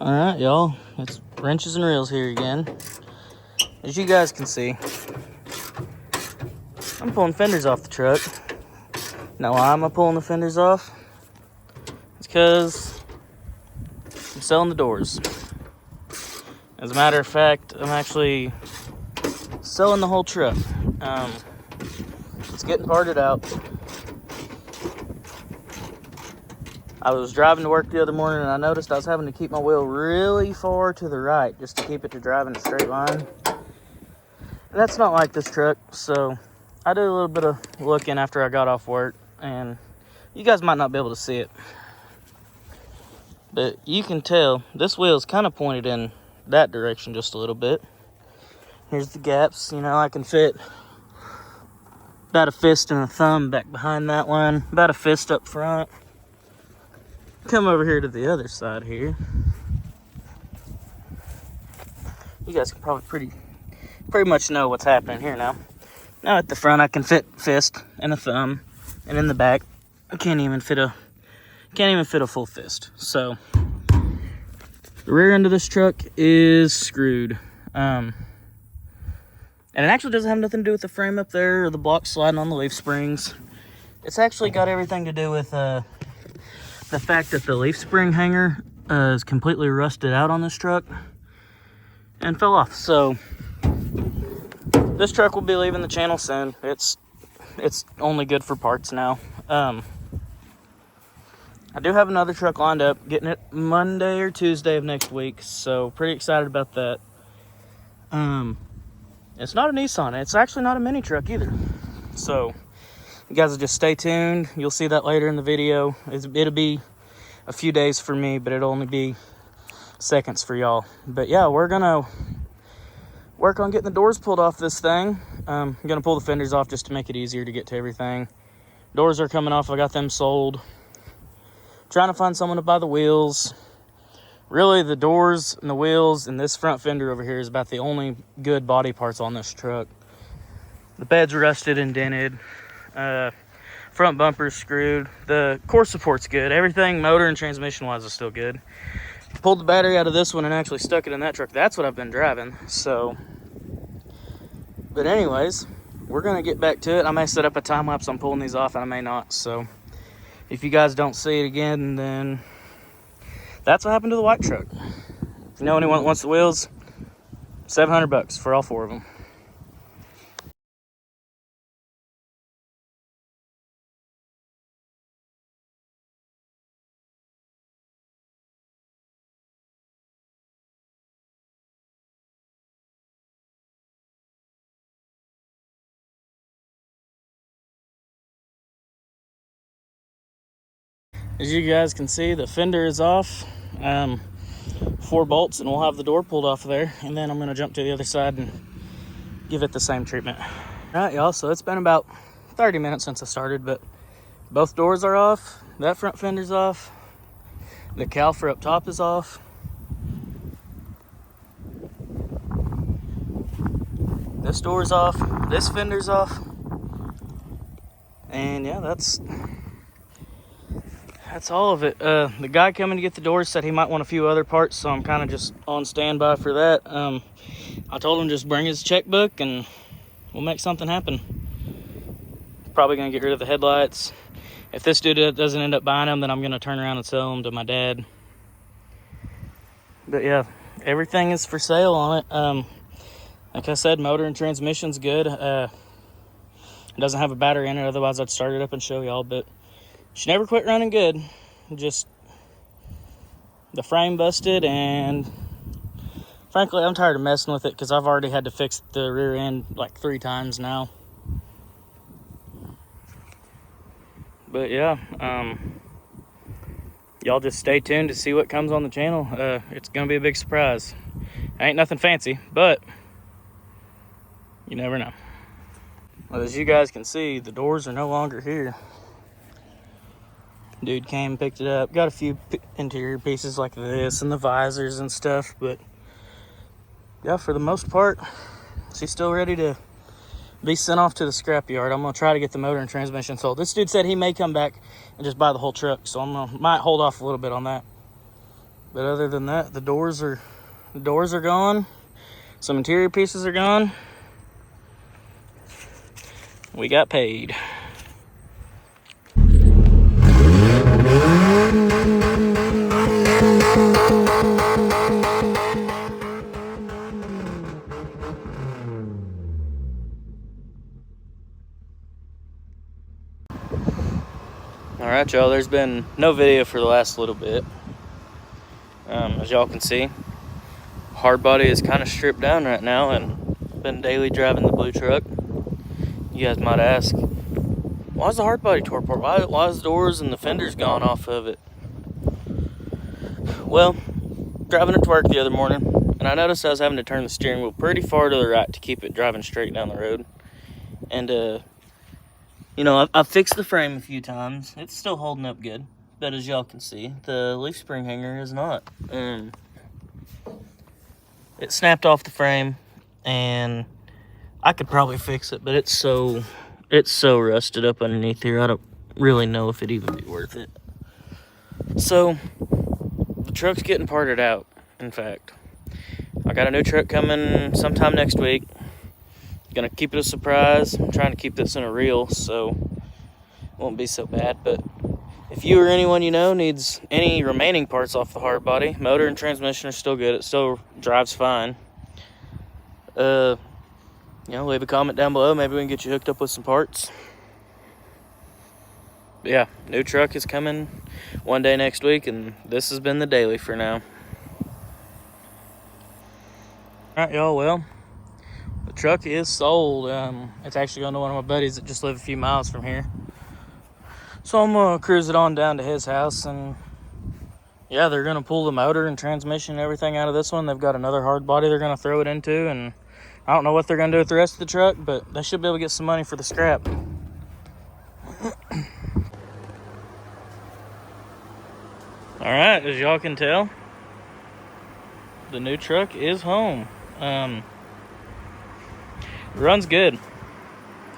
Alright, y'all, it's wrenches and reels here again. As you guys can see, I'm pulling fenders off the truck. Now, why am I pulling the fenders off? It's because I'm selling the doors. As a matter of fact, I'm actually selling the whole truck. It's getting parted out. I was driving to work the other morning and I noticed I was having to keep my wheel really far to the right just to keep it to drive in a straight line. And that's not like this truck, so I did a little bit of looking after I got off work, and you guys might not be able to see it, but you can tell this wheel is kind of pointed in that direction just a little bit. Here's the gaps. You know, I can fit about a fist and a thumb back behind that one, about a fist up front. Come over here to the other side here. You guys can probably pretty much know what's happening here now. Now at the front I can fit fist and a thumb, and in the back I can't even fit a full fist. So the rear end of this truck is screwed. And it actually doesn't have nothing to do with the frame up there or the block sliding on the leaf springs. It's actually got everything to do with the fact that the leaf spring hanger is completely rusted out on this truck and fell off. So this truck will be leaving the channel soon. It's only good for parts now. I do have another truck lined up, getting it Monday or Tuesday of next week, so pretty excited about that. It's not a Nissan. It's actually not a mini truck either. So you guys will just stay tuned. You'll see that later in the video. It'll be a few days for me, but it'll only be seconds for y'all. But yeah, we're gonna work on getting the doors pulled off this thing. I'm gonna pull the fenders off just to make it easier to get to everything. Doors are coming off. I got them sold. Trying to find someone to buy the wheels. Really, the doors and the wheels and this front fender over here is about the only good body parts on this truck. The bed's rusted and dented. Front bumper's screwed. The core support's good. Everything motor and transmission wise is still good. Pulled the battery out of this one and actually stuck it in that truck. That's what I've been driving. So, but anyways, we're gonna get back to it. I may set up a time lapse on pulling these off, and I may not. So if you guys don't see it again, then that's what happened to the white truck. If you know anyone that wants the wheels, $700 for all four of them. As you guys can see, the fender is off. 4 bolts, and we'll have the door pulled off of there, and then I'm going to jump to the other side and give it the same treatment. All right, y'all, so it's been about 30 minutes since I started, but both doors are off. That front fender's off. The caliper up top is off. This door's off. This fender's off. And yeah, that's all of it. The guy coming to get the doors said he might want a few other parts, so I'm kind of just on standby for that. I told him just bring his checkbook and we'll make something happen. Probably gonna get rid of the headlights. If this dude doesn't end up buying them, then I'm gonna turn around and sell them to my dad. But yeah, everything is for sale on it. Like I said, motor and transmission's good. It doesn't have a battery in it, otherwise I'd start it up and show y'all, but she never quit running good. Just the frame busted, and frankly, I'm tired of messing with it because I've already had to fix the rear end like 3 times now. But yeah, y'all just stay tuned to see what comes on the channel. It's gonna be a big surprise. Ain't nothing fancy, but you never know. Well, as you guys can see, the doors are no longer here. Dude came, picked it up, got a few interior pieces like this and the visors and stuff, but yeah, for the most part, she's still ready to be sent off to the scrapyard. I'm gonna try to get the motor and transmission sold. This dude said he may come back and just buy the whole truck, so might hold off a little bit on that. But other than that, the doors are gone. Some interior pieces are gone. We got paid. Alright, y'all, there's been no video for the last little bit. As y'all can see, Hardbody is kind of stripped down right now and been daily driving the blue truck. You guys might ask, why is the Hardbody tore apart? Why is the doors and the fenders gone off of it? Well, driving it to work the other morning, and I noticed I was having to turn the steering wheel pretty far to the right to keep it driving straight down the road. And, you know, I've fixed the frame a few times. It's still holding up good. But as y'all can see, the leaf spring hanger is not. It snapped off the frame, and I could probably fix it, but it's so rusted up underneath here, I don't really know if it'd even be worth it. So, the truck's getting parted out, in fact. I got a new truck coming sometime next week. Gonna keep it a surprise. I'm trying to keep this in a reel, so it won't be so bad, but if you or anyone you know needs any remaining parts off the Hardbody, motor and transmission are still good. It still drives fine. You know, leave a comment down below. Maybe we can get you hooked up with some parts. But yeah, new truck is coming one day next week, and this has been the daily for now. All right, y'all. Well, the truck is sold. It's actually going to one of my buddies that just live a few miles from here. So I'm going to cruise it on down to his house, and yeah, they're going to pull the motor and transmission and everything out of this one. They've got another Hardbody they're going to throw it into, and I don't know what they're going to do with the rest of the truck, but they should be able to get some money for the scrap. Alright, as y'all can tell, the new truck is home. Runs good.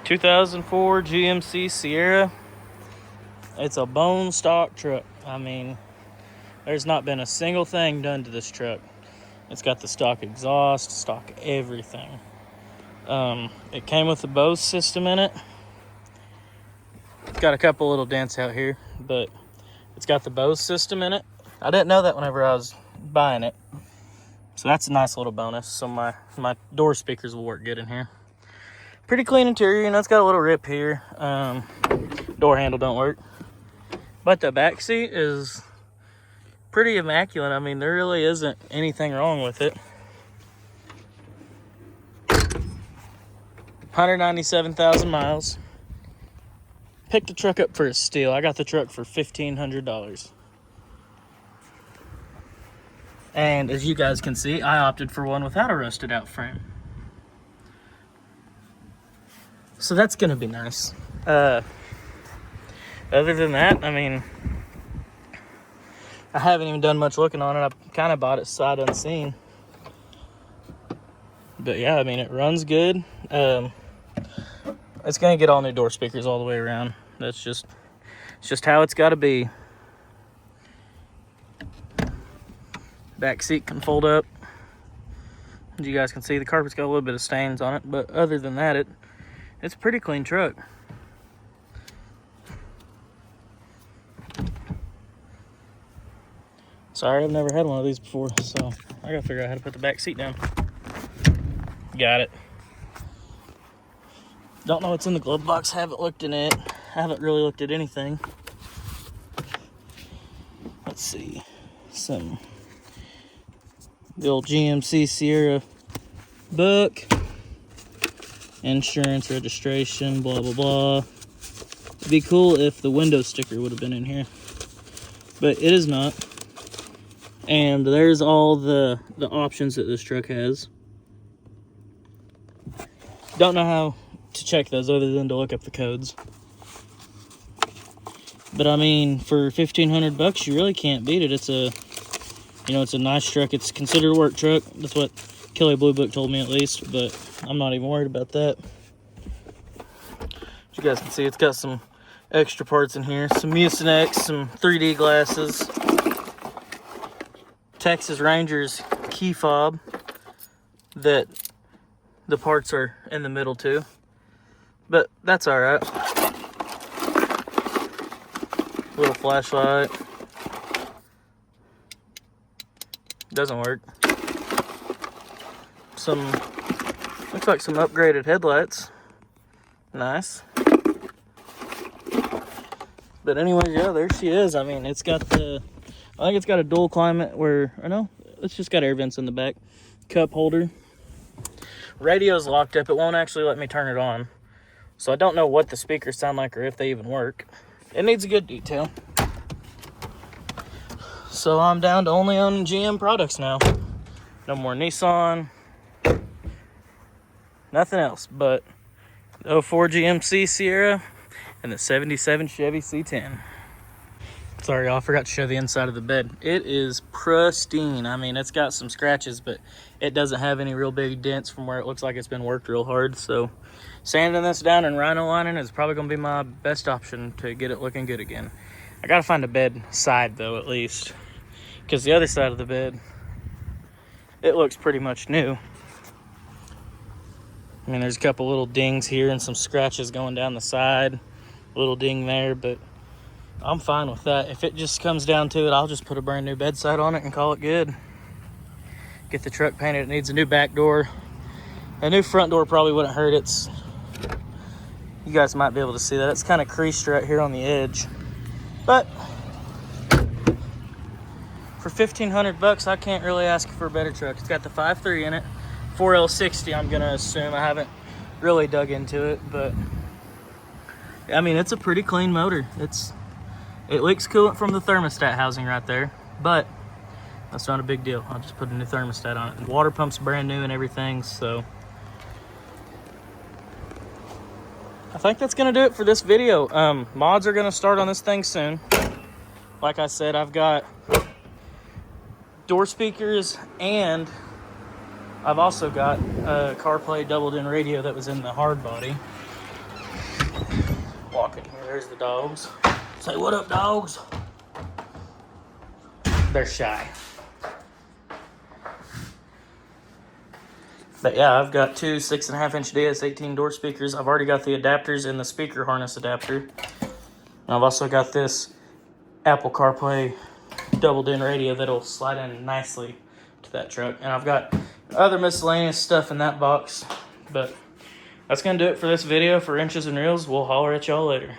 2004 GMC Sierra. It's a bone stock truck. I mean, there's not been a single thing done to this truck. It's got the stock exhaust, stock everything. It came with the Bose system in it. It's got a couple little dents out here, but it's got the Bose system in it. I didn't know that whenever I was buying it. So that's a nice little bonus. So my door speakers will work good in here. Pretty clean interior, you know, it's got a little rip here. Door handle don't work. But the back seat is pretty immaculate. I mean, there really isn't anything wrong with it. 197,000 miles. Picked the truck up for a steal. I got the truck for $1,500. And as you guys can see, I opted for one without a rusted out frame. So that's gonna be nice. Other than that, I mean, I haven't even done much looking on it. I kind of bought it sight unseen. But yeah, I mean, it runs good. It's gonna get all new door speakers all the way around. It's just how it's gotta be. Back seat can fold up. As you guys can see, the carpet's got a little bit of stains on it, but other than that, it's a pretty clean truck. Sorry, I've never had one of these before, so I gotta figure out how to put the back seat down. Got it. Don't know what's in the glove box, haven't looked in it. Haven't really looked at anything. Let's see. The old GMC Sierra book. Insurance, registration, blah, blah, blah. It'd be cool if the window sticker would have been in here. But it is not. And there's all the options that this truck has. Don't know how to check those other than to look up the codes. But I mean, for $1,500, you really can't beat it. It's a nice truck. It's considered a work truck. That's what Kelly Blue Book told me at least, but I'm not even worried about that. As you guys can see, it's got some extra parts in here. Some Mucinex, some 3D glasses. Texas Rangers key fob that the parts are in the middle too, but that's all right. Little flashlight. Doesn't work. Looks like some upgraded headlights. Nice. But anyways, yeah, there she is. I mean, it's got I think it's got a dual climate where, or no, it's just got air vents in the back. Cup holder. Radio's locked up. It won't actually let me turn it on. So I don't know what the speakers sound like or if they even work. It needs a good detail. So I'm down to only owning GM products now. No more Nissan. Nothing else but the 04 GMC Sierra and the 77 Chevy C10. Sorry, y'all, I forgot to show the inside of the bed. It is pristine. I mean, it's got some scratches, but it doesn't have any real big dents from where it looks like it's been worked real hard. So sanding this down and rhino lining is probably going to be my best option to get it looking good again. I got to find a bed side, though, at least. Because the other side of the bed, it looks pretty much new. I mean, there's a couple little dings here and some scratches going down the side. Little ding there, but I'm fine with that. If it just comes down to it, I'll just put a brand new bedside on it and call it good. Get the truck painted. It needs a new back door. A new front door probably wouldn't hurt. You guys might be able to see that. It's kind of creased right here on the edge. But for $1,500, I can't really ask for a better truck. It's got the 5.3 in it. 4L60, I'm gonna assume. I haven't really dug into it, but I mean, it's a pretty clean motor. It leaks coolant from the thermostat housing right there, but that's not a big deal. I'll just put a new thermostat on it. The water pump's brand new and everything, so I think that's gonna do it for this video. Mods are gonna start on this thing soon. Like I said, I've got door speakers, and I've also got a CarPlay doubled-in radio that was in the Hardbody. Walking here, there's the dogs. Say, what up, dogs? They're shy. But yeah, I've got two 6.5-inch DS18 door speakers. I've already got the adapters and the speaker harness adapter. And I've also got this Apple CarPlay doubled-in radio that'll slide in nicely to that truck. And I've got other miscellaneous stuff in that box. But that's going to do it for this video. For Inches and Reels, we'll holler at y'all later.